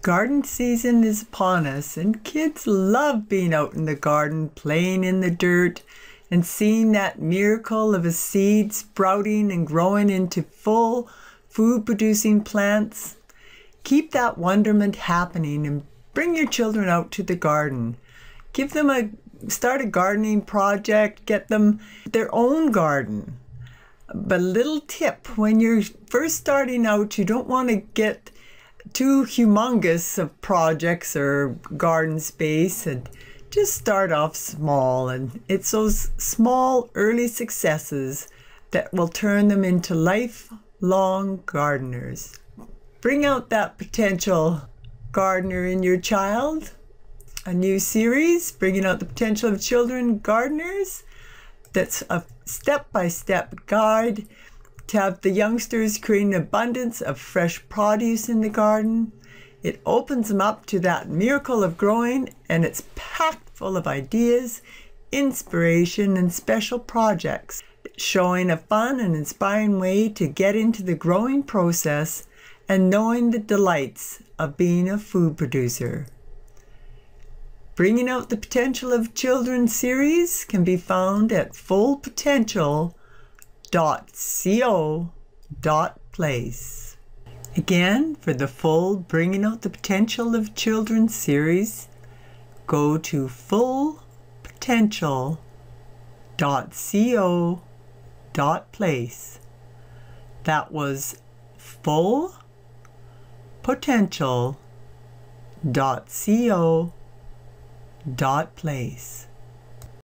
Garden season is upon us, and kids love being out in the garden, playing in the dirt, and seeing that miracle of a seed sprouting and growing into full food-producing plants. Keep that wonderment happening and bring your children out to the garden. Start a gardening project, get them their own garden. But a little tip, when you're first starting out, you don't want to get too humongous of projects or garden space, and just start off small. And it's those small early successes that will turn them into lifelong gardeners. Bring out that potential gardener in your child. A new series, Bringing Out the Potential of Children Gardeners. That's a step-by-step guide to have the youngsters create an abundance of fresh produce in the garden. It opens them up to that miracle of growing, and it's packed full of ideas, inspiration, and special projects, showing a fun and inspiring way to get into the growing process and knowing the delights of being a food producer. Bringing Out the Potential of Children series can be found at fullpotential.co.place. Again, for the full Bringing Out the Potential of Children series, go to fullpotential.co.place. That was fullpotential.co.place.